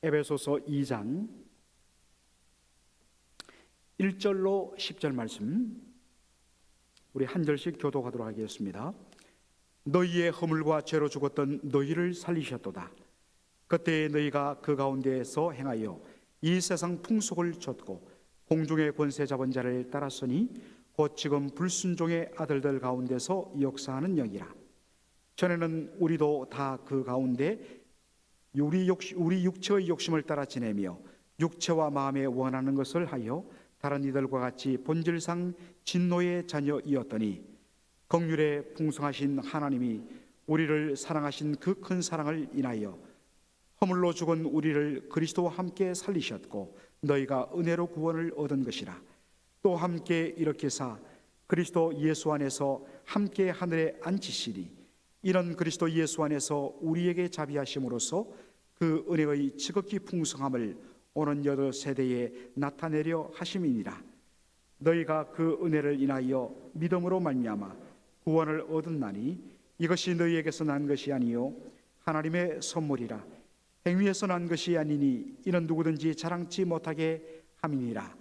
에베소서 2장 1절로 10절 말씀 우리 한 절씩 교독하도록 하겠습니다. 너희의 허물과 죄로 죽었던 너희를 살리셨도다. 그때 너희가 그 가운데에서 행하여 이 세상 풍속을 좇고 공중의 권세 잡은 자를 따랐으니 곧 지금 불순종의 아들들 가운데서 역사하는 영이라. 전에는 우리도 다 그 가운데 우리 육체의 욕심을 따라 지내며 육체와 마음에 원하는 것을 하여 다른 이들과 같이 본질상 진노의 자녀이었더니 긍휼에 풍성하신 하나님이 우리를 사랑하신 그 큰 사랑을 인하여 허물로 죽은 우리를 그리스도와 함께 살리셨고 너희가 은혜로 구원을 얻은 것이라. 또 함께 일으키사 그리스도 예수 안에서 함께 하늘에 앉히시니 이런 그리스도 예수 안에서 우리에게 자비하심으로써 그 은혜의 지극히 풍성함을 오는 여러 세대에 나타내려 하심이니라. 너희가 그 은혜를 인하여 믿음으로 말미암아 구원을 얻었나니 이것이 너희에게서 난 것이 아니요 하나님의 선물이라. 행위에서 난 것이 아니니 이는 누구든지 자랑치 못하게 함이니라.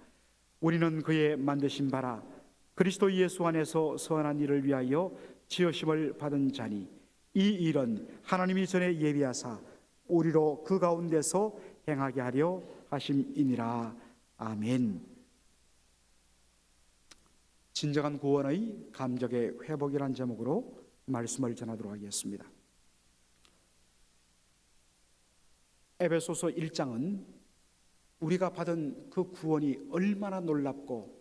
우리는 그의 만드신 바라 그리스도 예수 안에서 선한 일을 위하여 지으심을 받은 자니 이 일은 하나님이 전에 예비하사 우리로 그 가운데서 행하게 하려 하심이니라. 아멘. 진정한 구원의 감격의 회복이라는 제목으로 말씀을 전하도록 하겠습니다. 에베소서 1장은 우리가 받은 그 구원이 얼마나 놀랍고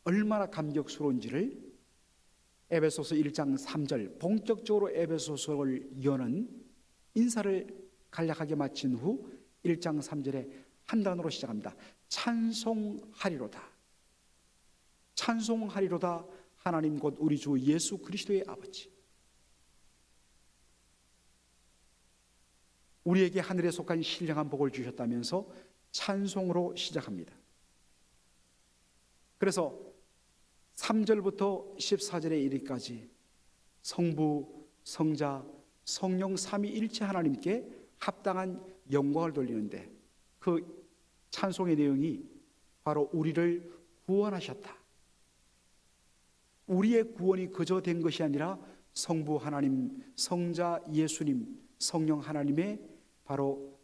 얼마나 감격스러운지를 에베소서 1장 3절 본격적으로 에베소서를 여는 인사를 간략하게 마친 후 1장 3절에 한 단어로 시작합니다. 찬송하리로다. 찬송하리로다. 하나님 곧 우리 주 예수 그리스도의 아버지. 우리에게 하늘에 속한 신령한 복을 주셨다면서 찬송으로 시작합니다. 그래서 3절부터 14절에 이르기까지 성부, 성자, 성령 삼위일체 하나님께 합당한 영광을 돌리는데 그 찬송의 내용이 바로 우리를 구원하셨다. 우리의 구원이 그저 된 것이 아니라 성부 하나님, 성자 예수님, 성령 하나님의 바로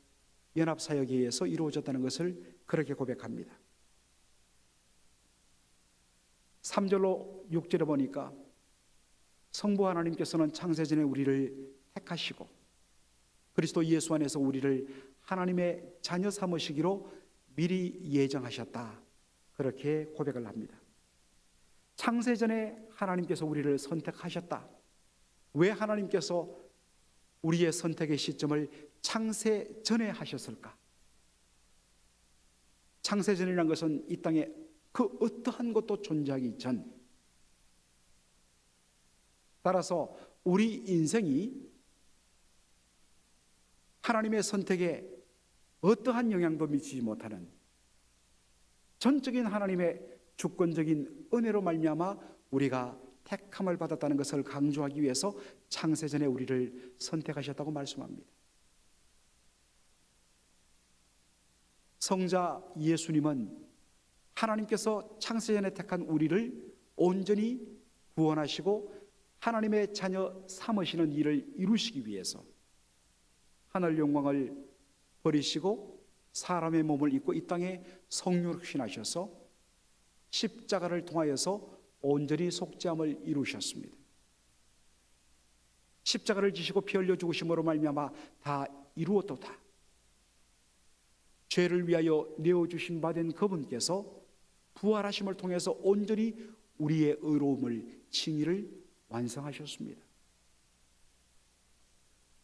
연합사역에 의해서 이루어졌다는 것을 그렇게 고백합니다. 3절로 6절에 보니까 성부 하나님께서는 창세전에 우리를 택하시고 그리스도 예수 안에서 우리를 하나님의 자녀 삼으시기로 미리 예정하셨다. 그렇게 고백을 합니다. 창세전에 하나님께서 우리를 선택하셨다. 왜 하나님께서 우리의 선택의 시점을 창세전에 하셨을까? 창세전이라는 것은 이 땅에 그 어떠한 것도 존재하기 전, 따라서 우리 인생이 하나님의 선택에 어떠한 영향도 미치지 못하는 전적인 하나님의 주권적인 은혜로 말미암아 우리가 택함을 받았다는 것을 강조하기 위해서 창세전에 우리를 선택하셨다고 말씀합니다. 성자 예수님은 하나님께서 창세전에 택한 우리를 온전히 구원하시고 하나님의 자녀 삼으시는 일을 이루시기 위해서 하늘 영광을 버리시고 사람의 몸을 입고 이 땅에 성육신하셔서 십자가를 통하여서 온전히 속죄함을 이루셨습니다. 십자가를 지시고 피 흘려 죽으심으로 말미암아 다 이루었도다. 죄를 위하여 내어주신 바 된 그분께서 부활하심을 통해서 온전히 우리의 의로움을 칭의를 완성하셨습니다.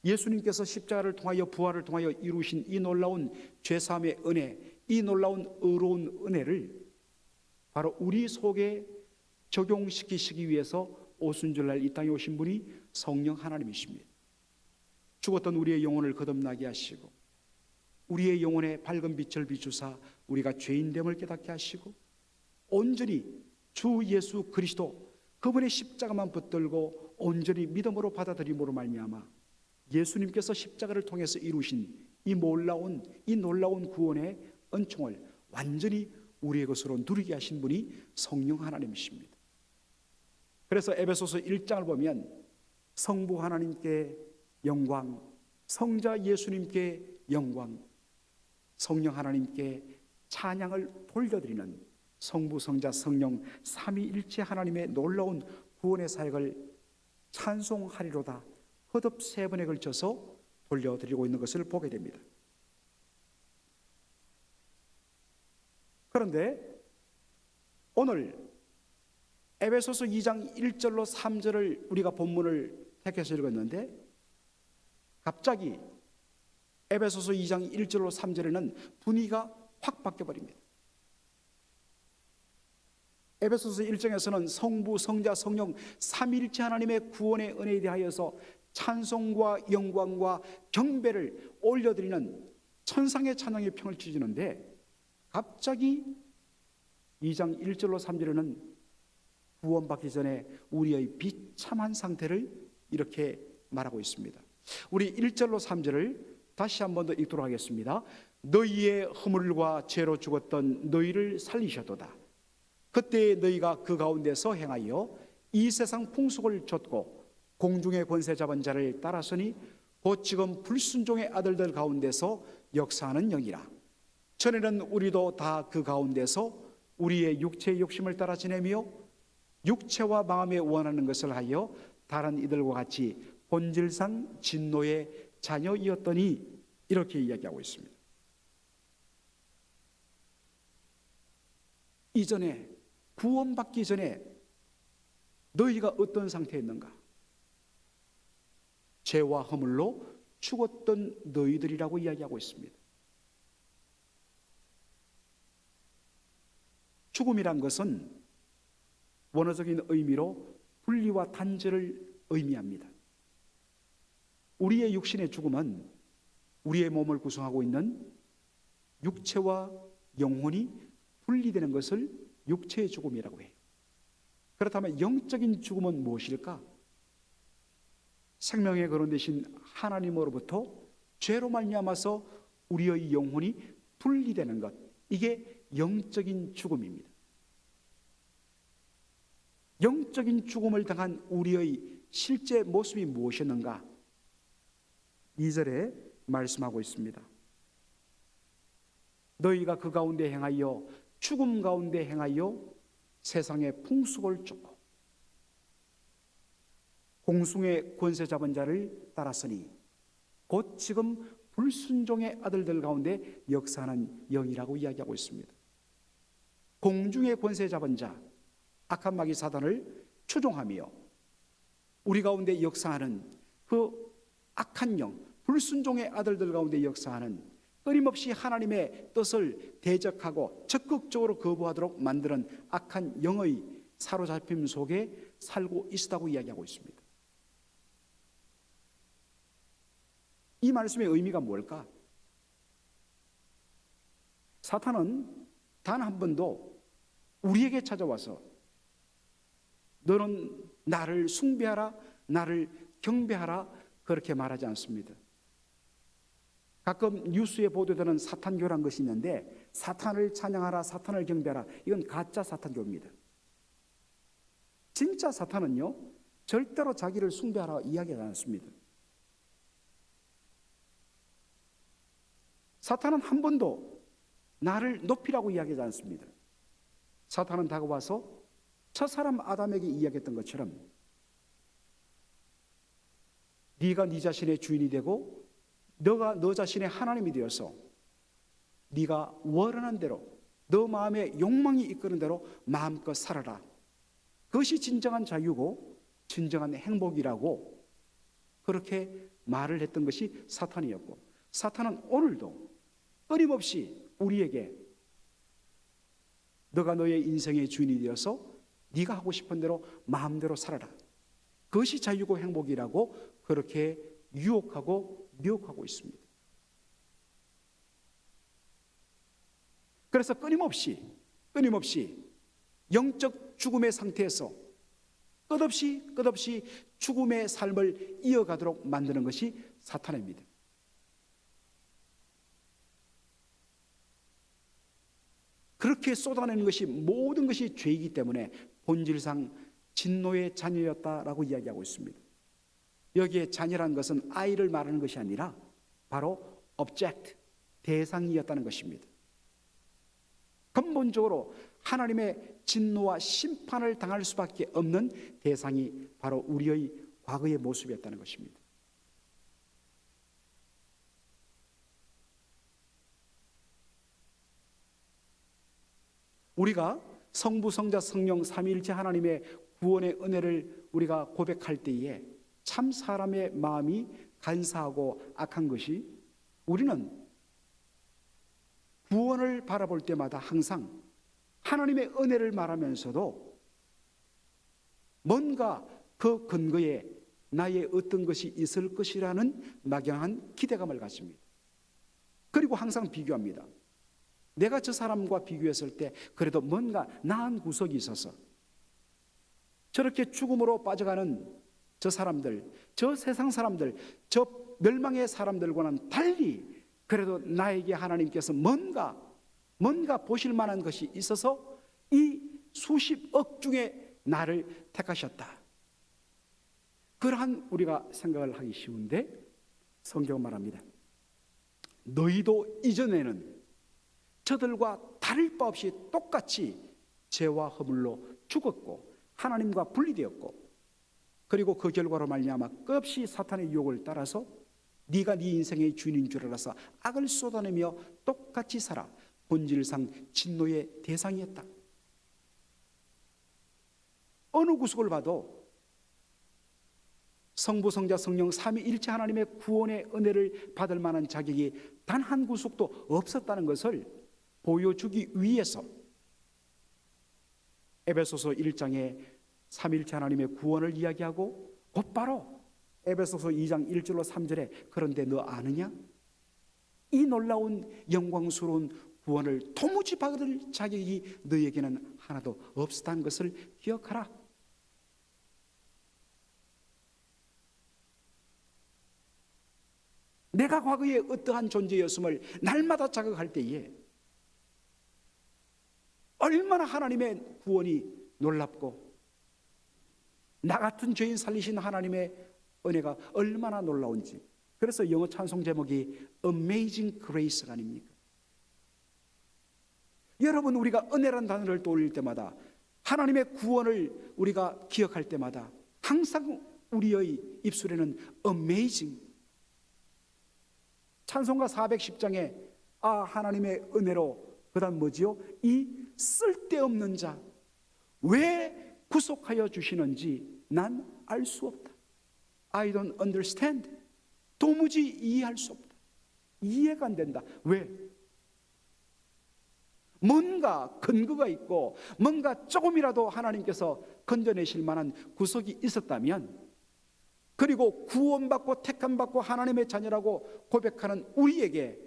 예수님께서 십자가를 통하여 부활을 통하여 이루신 이 놀라운 죄사함의 은혜, 이 놀라운 의로운 은혜를 바로 우리 속에 적용시키시기 위해서 오순절날 이 땅에 오신 분이 성령 하나님이십니다. 죽었던 우리의 영혼을 거듭나게 하시고 우리의 영혼에 밝은 빛을 비추사 우리가 죄인됨을 깨닫게 하시고 온전히 주 예수 그리스도 그분의 십자가만 붙들고 온전히 믿음으로 받아들임으로 말미암아 예수님께서 십자가를 통해서 이루신 이 놀라운 구원의 은총을 완전히 우리의 것으로 누리게 하신 분이 성령 하나님이십니다. 그래서 에베소서 1장을 보면 성부 하나님께 영광, 성자 예수님께 영광, 성령 하나님께 찬양을 돌려드리는 성부, 성자, 성령 삼위일체 하나님의 놀라운 구원의 사역을 찬송하리로다 거듭 세 번에 걸쳐서 돌려드리고 있는 것을 보게 됩니다. 그런데 오늘 에베소서 2장 1절로 3절을 우리가 본문을 택해서 읽었는데 갑자기 에베소서 2장 1절로 3절에는 분위기가 확 바뀌어버립니다. 에베소서 1장에서는 성부, 성자, 성령 삼위일체 하나님의 구원의 은혜에 대하여서 찬송과 영광과 경배를 올려드리는 천상의 찬양의 평을 치주는데 갑자기 2장 1절로 3절에는 구원받기 전에 우리의 비참한 상태를 이렇게 말하고 있습니다. 우리 1절로 3절을 다시 한 번 더 읽도록 하겠습니다. 너희의 허물과 죄로 죽었던 너희를 살리셨도다. 그때 너희가 그 가운데서 행하여 이 세상 풍속을 좇고 공중의 권세 잡은 자를 따랐으니 곧 지금 불순종의 아들들 가운데서 역사하는 영이라. 전에는 우리도 다 그 가운데서 우리의 육체의 욕심을 따라 지내며 육체와 마음에 원하는 것을 하여 다른 이들과 같이 본질상 진노의 자녀이었더니 이렇게 이야기하고 있습니다. 이전에 구원받기 전에 너희가 어떤 상태였는가? 죄와 허물로 죽었던 너희들이라고 이야기하고 있습니다. 죽음이란 것은 원어적인 의미로 분리와 단절을 의미합니다. 우리의 육신의 죽음은 우리의 몸을 구성하고 있는 육체와 영혼이 분리되는 것을 육체의 죽음이라고 해요. 그렇다면 영적인 죽음은 무엇일까? 생명의 근원 되신 하나님으로부터 죄로 말미암아서 우리의 영혼이 분리되는 것, 이게 영적인 죽음입니다. 영적인 죽음을 당한 우리의 실제 모습이 무엇이었는가? 2절에 말씀하고 있습니다. 너희가 그 가운데 행하여 죽음 가운데 행하여 세상의 풍속을 쫓고 공중의 권세 잡은 자를 따랐으니 곧 지금 불순종의 아들들 가운데 역사하는 영이라고 이야기하고 있습니다. 공중의 권세 잡은 자, 악한 마귀 사단을 추종하며 우리 가운데 역사하는 그 악한 영, 불순종의 아들들 가운데 역사하는 끊임없이 하나님의 뜻을 대적하고 적극적으로 거부하도록 만드는 악한 영의 사로잡힘 속에 살고 있다고 이야기하고 있습니다. 이 말씀의 의미가 뭘까? 사탄은 단 한 번도 우리에게 찾아와서 너는 나를 숭배하라, 나를 경배하라 그렇게 말하지 않습니다. 가끔 뉴스에 보도되는 사탄교란 것이 있는데 사탄을 찬양하라, 사탄을 경배하라, 이건 가짜 사탄교입니다. 진짜 사탄은요 절대로 자기를 숭배하라 이야기하지 않습니다. 사탄은 한 번도 나를 높이라고 이야기하지 않습니다. 사탄은 다가와서 첫사람 아담에게 이야기했던 것처럼 네가 네 자신의 주인이 되고 너가 너 자신의 하나님이 되어서 네가 원하는 대로 너 마음에 욕망이 이끄는 대로 마음껏 살아라. 그것이 진정한 자유고 진정한 행복이라고 그렇게 말을 했던 것이 사탄이었고, 사탄은 오늘도 끊임없이 우리에게 너가 너의 인생의 주인이 되어서 네가 하고 싶은 대로 마음대로 살아라, 그것이 자유고 행복이라고 그렇게 유혹하고 미혹하고 있습니다. 그래서 끊임없이 영적 죽음의 상태에서 끝없이 죽음의 삶을 이어가도록 만드는 것이 사탄입니다. 그렇게 쏟아내는 것이 모든 것이 죄이기 때문에 본질상 진노의 자녀였다라고 이야기하고 있습니다. 여기에 자녀라는 것은 아이를 말하는 것이 아니라 바로 object, 대상이었다는 것입니다. 근본적으로 하나님의 진노와 심판을 당할 수밖에 없는 대상이 바로 우리의 과거의 모습이었다는 것입니다. 우리가 성부, 성자, 성령 삼위일체 하나님의 구원의 은혜를 우리가 고백할 때에 참 사람의 마음이 간사하고 악한 것이, 우리는 구원을 바라볼 때마다 항상 하나님의 은혜를 말하면서도 뭔가 그 근거에 나의 어떤 것이 있을 것이라는 막연한 기대감을 가집니다. 그리고 항상 비교합니다. 내가 저 사람과 비교했을 때 그래도 뭔가 나은 구석이 있어서 저렇게 죽음으로 빠져가는 저 사람들, 저 세상 사람들, 저 멸망의 사람들과는 달리 그래도 나에게 하나님께서 뭔가 보실 만한 것이 있어서 이 수십억 중에 나를 택하셨다. 그러한 우리가 생각을 하기 쉬운데 성경은 말합니다. 너희도 이전에는 저들과 다를 바 없이 똑같이 죄와 허물로 죽었고 하나님과 분리되었고, 그리고 그 결과로 말미암아 끝없이 사탄의 유혹을 따라서 네가 네 인생의 주인인 줄 알아서 악을 쏟아내며 똑같이 살아 본질상 진노의 대상이었다. 어느 구속을 봐도 성부, 성자, 성령 삼위일체 하나님의 구원의 은혜를 받을 만한 자격이 단 한 구속도 없었다는 것을 보여주기 위해서 에베소서 1장에 삼위일체 하나님의 구원을 이야기하고 곧바로 에베소서 2장 1절로 3절에 그런데 너 아느냐? 이 놀라운 영광스러운 구원을 도무지 받을 자격이 너에게는 하나도 없었다는 것을 기억하라. 내가 과거에 어떠한 존재였음을 날마다 자각할 때에 얼마나 하나님의 구원이 놀랍고 나 같은 죄인 살리신 하나님의 은혜가 얼마나 놀라운지. 그래서 영어 찬송 제목이 Amazing Grace가 아닙니까? 여러분, 우리가 은혜란 단어를 떠올릴 때마다, 하나님의 구원을 우리가 기억할 때마다 항상 우리의 입술에는 Amazing, 찬송가 410장에 하나님의 은혜로, 그 다음 뭐지요? 이 쓸데없는 자 왜 구속하여 주시는지 난 알 수 없다. I don't understand. 도무지 이해할 수 없다. 이해가 안 된다. 왜? 뭔가 근거가 있고 뭔가 조금이라도 하나님께서 건져내실 만한 구석이 있었다면, 그리고 구원받고 택함받고 하나님의 자녀라고 고백하는 우리에게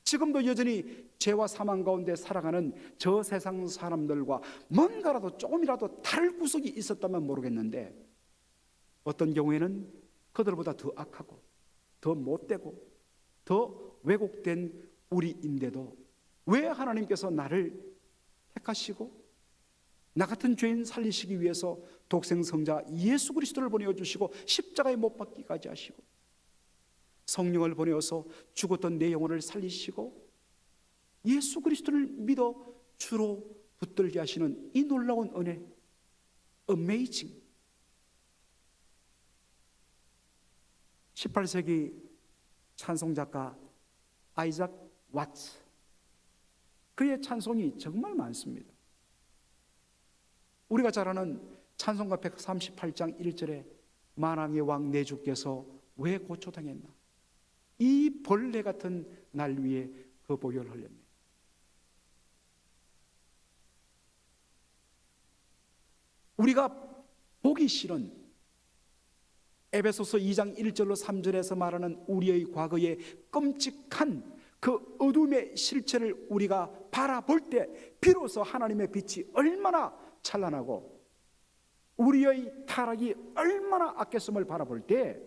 지금도 여전히 죄와 사망 가운데 살아가는 저 세상 사람들과 뭔가라도 조금이라도 다를 구석이 있었다면 모르겠는데, 어떤 경우에는 그들보다 더 악하고 더 못되고 더 왜곡된 우리인데도 왜 하나님께서 나를 택하시고 나 같은 죄인 살리시기 위해서 독생성자 예수 그리스도를 보내주시고 십자가에 못 박기까지 하시고 성령을 보내어서 죽었던 내 영혼을 살리시고 예수 그리스도를 믿어 주로 붙들게 하시는 이 놀라운 은혜, Amazing. 18세기 찬송작가 아이작 왓츠, 그의 찬송이 정말 많습니다. 우리가 잘 아는 찬송가 138장 1절에 만왕의 왕 내 주께서 왜 고초당했나, 이 벌레 같은 날 위에 그 보혈 흘렸네. 우리가 보기 싫은 에베소서 2장 1절로 3절에서 말하는 우리의 과거의 끔찍한 그 어둠의 실체를 우리가 바라볼 때 비로소 하나님의 빛이 얼마나 찬란하고 우리의 타락이 얼마나 악했음을 바라볼 때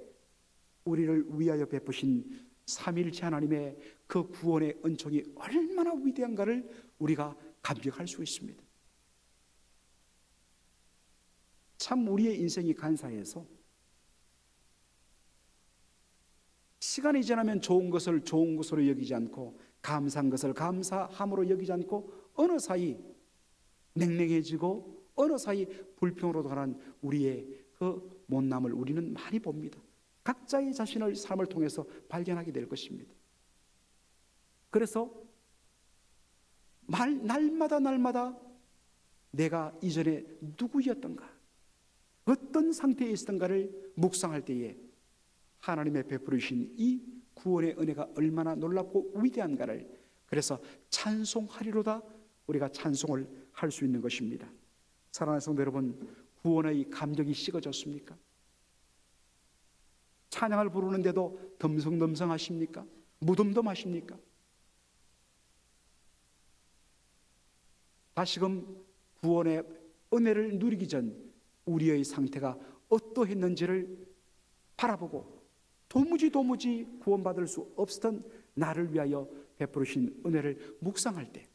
우리를 위하여 베푸신 삼위일체 하나님의 그 구원의 은총이 얼마나 위대한가를 우리가 감격할 수 있습니다. 참 우리의 인생이 간사해서 시간이 지나면 좋은 것을 좋은 것으로 여기지 않고 감사한 것을 감사함으로 여기지 않고 어느 사이 냉랭해지고 어느 사이 불평으로 가는 우리의 그 못남을 우리는 많이 봅니다. 각자의 자신을 삶을 통해서 발견하게 될 것입니다. 그래서 날마다 내가 이전에 누구였던가, 어떤 상태에 있었던가를 묵상할 때에 하나님의 베풀으신 이 구원의 은혜가 얼마나 놀랍고 위대한가를, 그래서 찬송하리로다 우리가 찬송을 할 수 있는 것입니다. 사랑하는 성도 여러분, 구원의 감격이 식어졌습니까? 찬양을 부르는데도 덤성덤성하십니까? 무덤덤하십니까? 다시금 구원의 은혜를 누리기 전 우리의 상태가 어떠했는지를 바라보고 도무지 구원받을 수 없었던 나를 위하여 베풀으신 은혜를 묵상할 때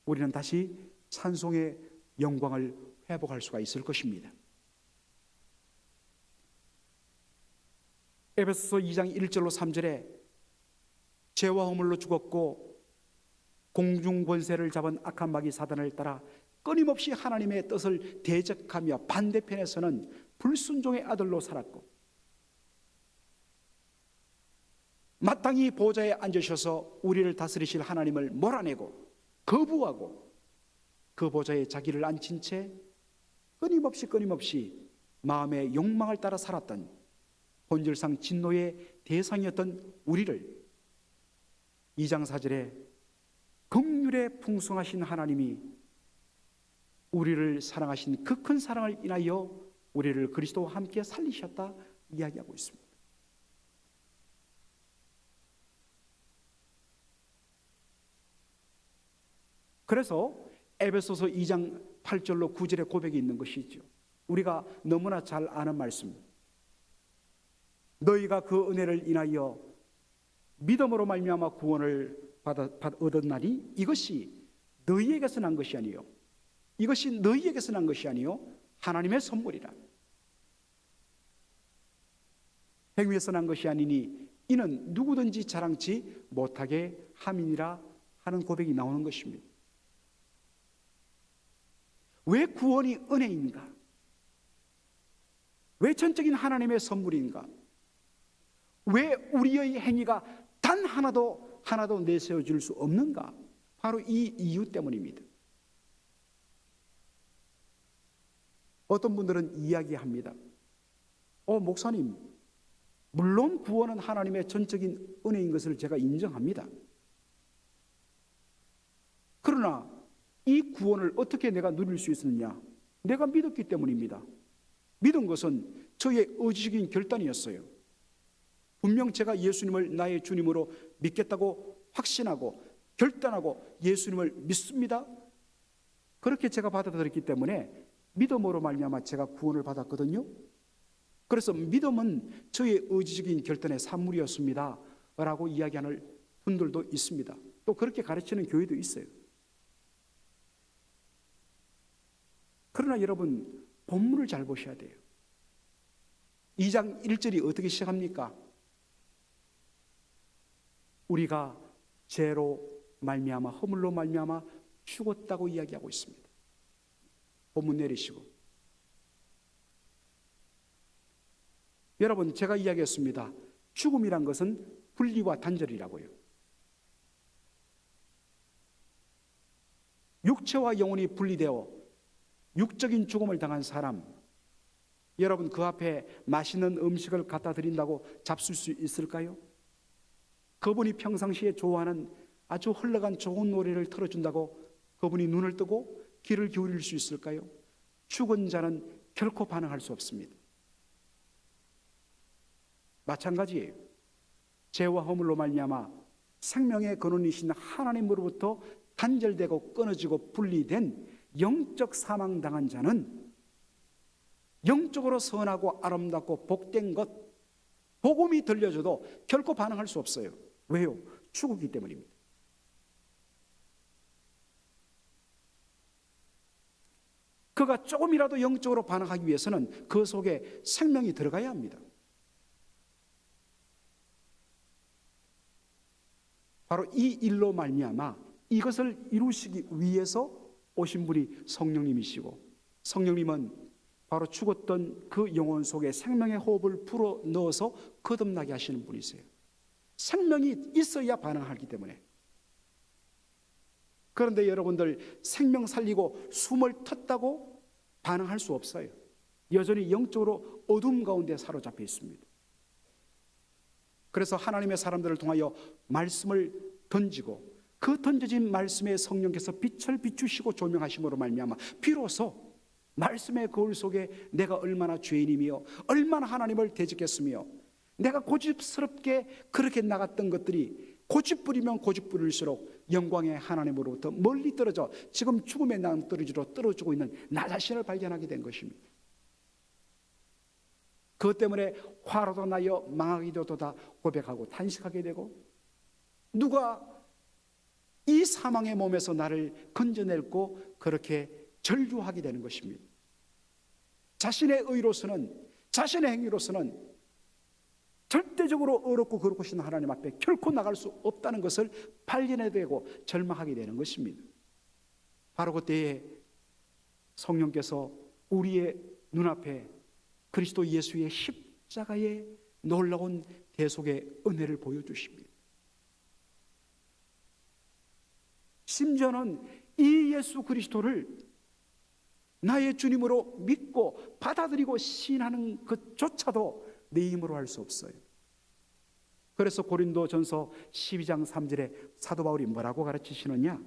우리는 다시 찬송의 영광을 회복할 수가 있을 것입니다. 에베소서 2장 1절로 3절에 죄와 허물로 죽었고 공중 권세를 잡은 악한 마귀 사단을 따라 끊임없이 하나님의 뜻을 대적하며 반대편에서는 불순종의 아들로 살았고 마땅히 보좌에 앉으셔서 우리를 다스리실 하나님을 몰아내고 거부하고 그 보좌에 자기를 앉힌 채 끊임없이 마음의 욕망을 따라 살았던 본질상 진노의 대상이었던 우리를 2장 4절에 긍휼에 풍성하신 하나님이 우리를 사랑하신 그 큰 사랑을 인하여 우리를 그리스도와 함께 살리셨다 이야기하고 있습니다. 그래서 에베소서 2장 8절로 9절의 고백이 있는 것이죠. 우리가 너무나 잘 아는 말씀, 너희가 그 은혜를 인하여 믿음으로 말미암아 구원을 얻었나니 이것이 너희에게서 난 것이 아니요 이것이 너희에게서 난 것이 아니요 하나님의 선물이라. 행위에서 난 것이 아니니 이는 누구든지 자랑치 못하게 함이니라 하는 고백이 나오는 것입니다. 왜 구원이 은혜인가? 왜 전적인 하나님의 선물인가? 왜 우리의 행위가 단 하나도 내세워 줄 수 없는가? 바로 이 이유 때문입니다. 어떤 분들은 이야기합니다. 목사님, 물론 구원은 하나님의 전적인 은혜인 것을 제가 인정합니다. 그러나 이 구원을 어떻게 내가 누릴 수 있었느냐? 내가 믿었기 때문입니다. 믿은 것은 저의 의지적인 결단이었어요. 분명 제가 예수님을 나의 주님으로 믿겠다고 확신하고 결단하고 예수님을 믿습니다. 그렇게 제가 받아들였기 때문에 믿음으로 말미암아 제가 구원을 받았거든요. 그래서 믿음은 저의 의지적인 결단의 산물이었습니다 라고 이야기하는 분들도 있습니다. 또 그렇게 가르치는 교회도 있어요. 그러나 여러분, 본문을 잘 보셔야 돼요. 2장 1절이 어떻게 시작합니까? 우리가 죄로 말미암아 허물로 말미암아 죽었다고 이야기하고 있습니다. 본문 내리시고. 여러분, 제가 이야기했습니다. 죽음이란 것은 분리와 단절이라고요. 육체와 영혼이 분리되어 육적인 죽음을 당한 사람, 여러분 그 앞에 맛있는 음식을 갖다 드린다고 잡술 수 있을까요? 그분이 평상시에 좋아하는 아주 흘러간 좋은 노래를 틀어준다고 그분이 눈을 뜨고 귀를 기울일 수 있을까요? 죽은 자는 결코 반응할 수 없습니다. 마찬가지예요. 죄와 허물로 말미암아 생명의 근원이신 하나님으로부터 단절되고 끊어지고 분리된 영적 사망당한 자는 영적으로 선하고 아름답고 복된 것, 복음이 들려줘도 결코 반응할 수 없어요. 왜요? 죽었기 때문입니다. 그가 조금이라도 영적으로 반응하기 위해서는 그 속에 생명이 들어가야 합니다. 바로 이 일로 말미암아 이것을 이루시기 위해서 오신 분이 성령님이시고, 성령님은 바로 죽었던 그 영혼 속에 생명의 호흡을 불어 넣어서 거듭나게 하시는 분이세요. 생명이 있어야 반응하기 때문에. 그런데 여러분들, 생명 살리고 숨을 텄다고 반응할 수 없어요. 여전히 영적으로 어둠 가운데 사로잡혀 있습니다. 그래서 하나님의 사람들을 통하여 말씀을 던지고, 그 던져진 말씀에 성령께서 빛을 비추시고 조명하심으로 말미암아 비로소 말씀의 거울 속에 내가 얼마나 죄인이며 얼마나 하나님을 대적했으며 내가 고집스럽게 그렇게 나갔던 것들이 고집 부리면 고집 부릴수록 영광의 하나님으로부터 멀리 떨어져 지금 죽음의 낭떠러지로 떨어지고 있는 나 자신을 발견하게 된 것입니다. 그것 때문에 화로도 나여 망하기도 도다 고백하고 탄식하게 되고, 누가 이 사망의 몸에서 나를 건져낼고 그렇게 절규하게 되는 것입니다. 자신의 의로서는, 자신의 행위로서는 절대적으로 어렵고 거룩하신 하나님 앞에 결코 나갈 수 없다는 것을 발견해야 되고 절망하게 되는 것입니다. 바로 그때에 성령께서 우리의 눈앞에 그리스도 예수의 십자가의 놀라운 대속의 은혜를 보여주십니다. 심지어는 이 예수 그리스도를 나의 주님으로 믿고 받아들이고 신하는 것조차도 내 힘으로 할 수 없어요. 그래서 고린도전서 12장 3절에 사도 바울이 뭐라고 가르치시느냐?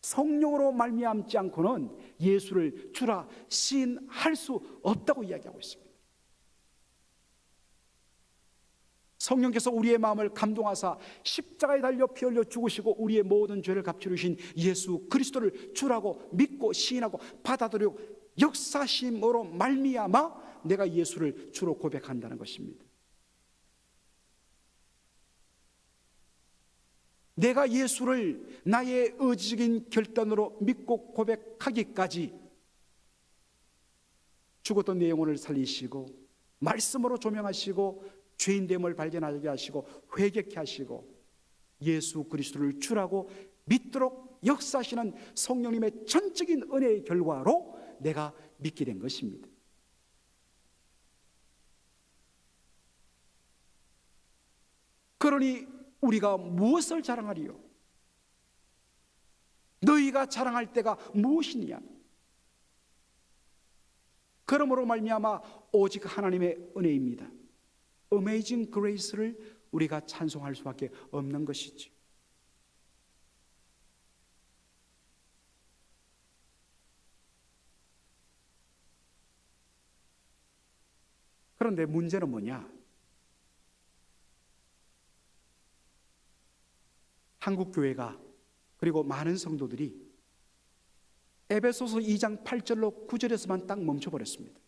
성령으로 말미암지 않고는 예수를 주라 시인할 수 없다고 이야기하고 있습니다. 성령께서 우리의 마음을 감동하사 십자가에 달려 피 흘려 죽으시고 우리의 모든 죄를 갚으신 예수 그리스도를 주라고 믿고 시인하고 받아들이고 역사심으로 말미암아 내가 예수를 주로 고백한다는 것입니다. 내가 예수를 나의 의지적인 결단으로 믿고 고백하기까지 죽었던 내 영혼을 살리시고 말씀으로 조명하시고 죄인됨을 발견하게 하시고 회개케 하시고 예수 그리스도를 주라고 믿도록 역사하시는 성령님의 전적인 은혜의 결과로 내가 믿게 된 것입니다. 그러니 우리가 무엇을 자랑하리요? 너희가 자랑할 때가 무엇이냐? 그러므로 말미암아 오직 하나님의 은혜입니다. Amazing Grace를 우리가 찬송할 수밖에 없는 것이지. 그런데 문제는 뭐냐? 한국 교회가 그리고 많은 성도들이 에베소서 2장 8절로 9절에서만 딱 멈춰버렸습니다.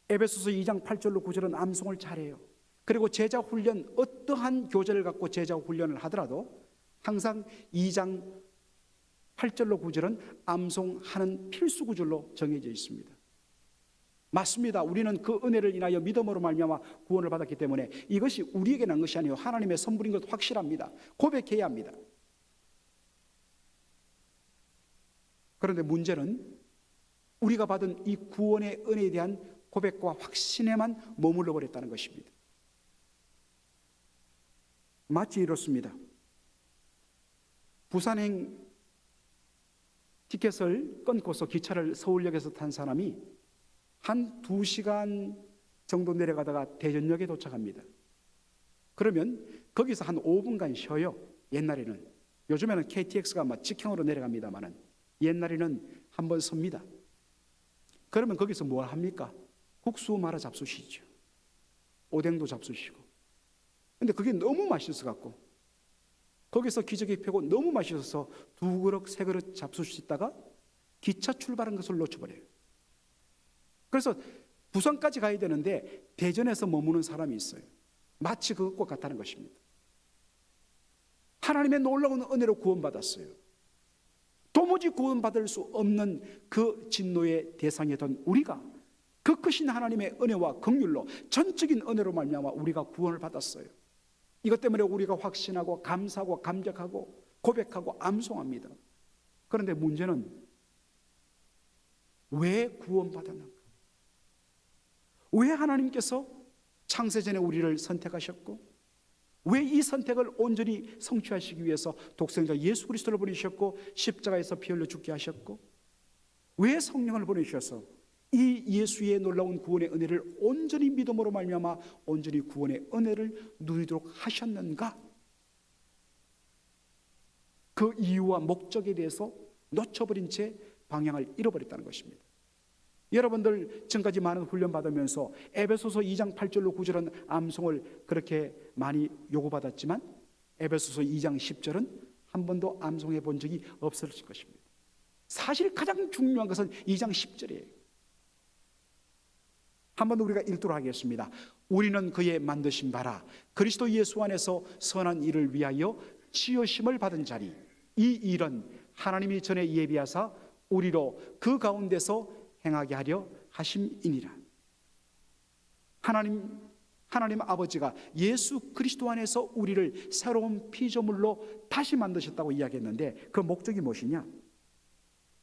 에베소서 2장 8절로 9절은 암송을 잘해요. 그리고 제자 훈련, 어떠한 교재를 갖고 제자 훈련을 하더라도 항상 2장 8절로 9절은 암송하는 필수 구절로 정해져 있습니다. 맞습니다. 우리는 그 은혜를 인하여 믿음으로 말미암아 구원을 받았기 때문에 이것이 우리에게 난 것이 아니요 하나님의 선물인 것 확실합니다. 고백해야 합니다. 그런데 문제는 우리가 받은 이 구원의 은혜에 대한 고백과 확신에만 머물러 버렸다는 것입니다. 마치 이렇습니다. 부산행 티켓을 끊고서 기차를 서울역에서 탄 사람이 한 2시간 정도 내려가다가 대전역에 도착합니다. 그러면 거기서 한 5분간 쉬어요. 옛날에는. 요즘에는 KTX가 막 직행으로 내려갑니다만은 옛날에는 한번 섭니다. 그러면 거기서 뭘 합니까? 국수 말아 잡수시죠. 오뎅도 잡수시고. 근데 그게 너무 맛있어 갖고 거기서 기저귀 펴고 너무 맛있어서 2그릇 3그릇 잡수시다가 기차 출발한 것을 놓쳐버려요. 그래서 부산까지 가야 되는데 대전에서 머무는 사람이 있어요. 마치 그것과 같다는 것입니다. 하나님의 놀라운 은혜로 구원받았어요. 도저히 구원받을 수 없는 그 진노의 대상이던 우리가 그 크신 하나님의 은혜와 긍휼로 전적인 은혜로 말미암아 우리가 구원을 받았어요. 이것 때문에 우리가 확신하고 감사하고 감격하고 고백하고 암송합니다. 그런데 문제는 왜 구원받았는가? 왜 하나님께서 창세전에 우리를 선택하셨고 왜 이 선택을 온전히 성취하시기 위해서 독생자 예수 그리스도를 보내셨고 십자가에서 피 흘려 죽게 하셨고 왜 성령을 보내주셔서 이 예수의 놀라운 구원의 은혜를 온전히 믿음으로 말미암아 온전히 구원의 은혜를 누리도록 하셨는가? 그 이유와 목적에 대해서 놓쳐버린 채 방향을 잃어버렸다는 것입니다. 여러분들 지금까지 많은 훈련 받으면서 에베소서 2장 8절로 9절은 암송을 그렇게 많이 요구받았지만 에베소서 2장 10절은 한 번도 암송해 본 적이 없었을 것입니다. 사실 가장 중요한 것은 2장 10절이에요. 한번 우리가 읽도록 하겠습니다. 우리는 그의 만드신 바라 그리스도 예수 안에서 선한 일을 위하여 지으심을 받은 자리, 이 일은 하나님이 전에 예비하사 우리로 그 가운데서 행하게 하려 하심이니라. 하나님 아버지가 예수 그리스도 안에서 우리를 새로운 피조물로 다시 만드셨다고 이야기했는데 그 목적이 무엇이냐?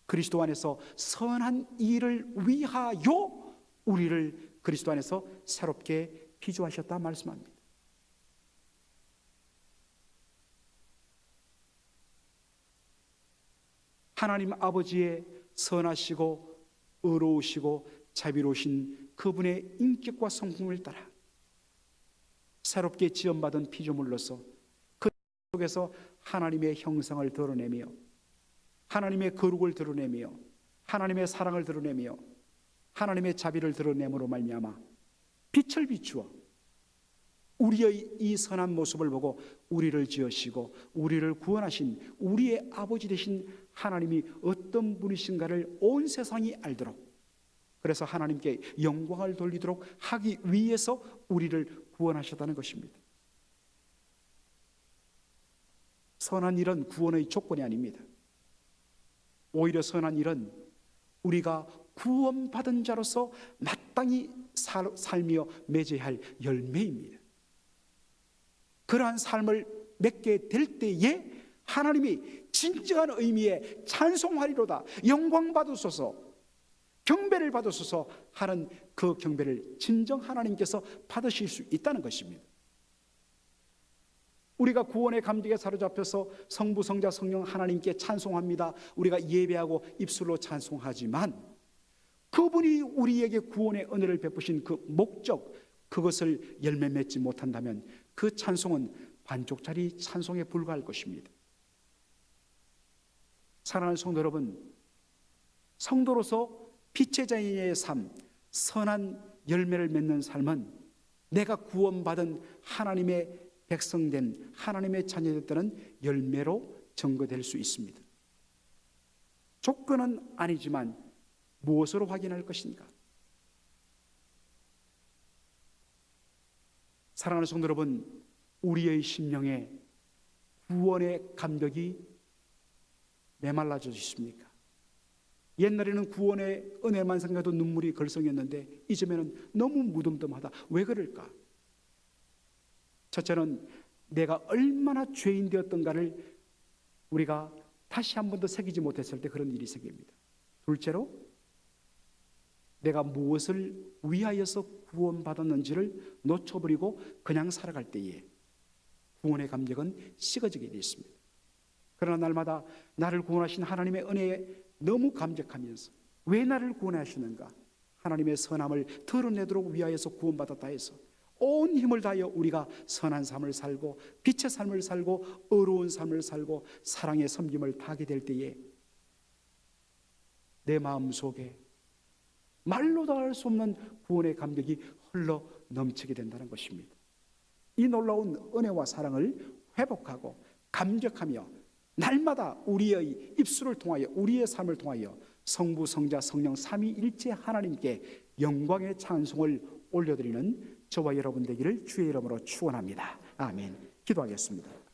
그리스도 안에서 선한 일을 위하여 우리를 그리스도 안에서 새롭게 피조하셨다 말씀합니다. 하나님 아버지의 선하시고 의로우시고 자비로우신 그분의 인격과 성품을 따라 새롭게 지음받은 피조물로서 그 속에서 하나님의 형상을 드러내며 하나님의 거룩을 드러내며 하나님의 사랑을 드러내며 하나님의 자비를 드러내므로 말미암아 빛을 비추어 우리의 이 선한 모습을 보고 우리를 지으시고 우리를 구원하신 우리의 아버지 되신 하나님이 어떤 분이신가를 온 세상이 알도록, 그래서 하나님께 영광을 돌리도록 하기 위해서 우리를 구원하셨다는 것입니다. 선한 일은 구원의 조건이 아닙니다. 오히려 선한 일은 우리가 구원받은 자로서 마땅히 살며 맺어야 할 열매입니다. 그러한 삶을 맺게 될 때에 하나님이 진정한 의미의 찬송하리로다, 영광 받으소서, 경배를 받으소서 하는 그 경배를 진정 하나님께서 받으실 수 있다는 것입니다. 우리가 구원의 감격에 사로잡혀서 성부, 성자, 성령 하나님께 찬송합니다. 우리가 예배하고 입술로 찬송하지만 그분이 우리에게 구원의 은혜를 베푸신 그 목적, 그것을 열매 맺지 못한다면 그 찬송은 반쪽짜리 찬송에 불과할 것입니다. 사랑하는 성도 여러분, 성도로서 빛의 자녀의 삶, 선한 열매를 맺는 삶은 내가 구원받은 하나님의 백성된 하나님의 자녀였다는 열매로 증거될 수 있습니다. 조건은 아니지만 무엇으로 확인할 것인가? 사랑하는 성도 여러분, 우리의 심령에 구원의 감격이 메말라져 있습니까? 옛날에는 구원의 은혜만 생각해도 눈물이 걸성했는데 이제는 너무 무덤덤하다. 왜 그럴까? 첫째는 내가 얼마나 죄인 되었던가를 우리가 다시 한 번 더 새기지 못했을 때 그런 일이 생깁니다. 둘째로 내가 무엇을 위하여서 구원받았는지를 놓쳐버리고 그냥 살아갈 때에 구원의 감격은 식어지게 되어 있습니다. 그러나 날마다 나를 구원하신 하나님의 은혜에 너무 감격하면서 왜 나를 구원하시는가? 하나님의 선함을 드러내도록 위하여서 구원받았다 해서 온 힘을 다하여 우리가 선한 삶을 살고 빛의 삶을 살고 의로운 삶을 살고 사랑의 섬김을 다하게 될 때에 내 마음속에 말로도 할 수 없는 구원의 감격이 흘러 넘치게 된다는 것입니다. 이 놀라운 은혜와 사랑을 회복하고 감격하며 날마다 우리의 입술을 통하여 우리의 삶을 통하여 성부, 성자, 성령 삼위일체 하나님께 영광의 찬송을 올려드리는 저와 여러분 되기를 주의 이름으로 축원합니다. 아멘. 기도하겠습니다.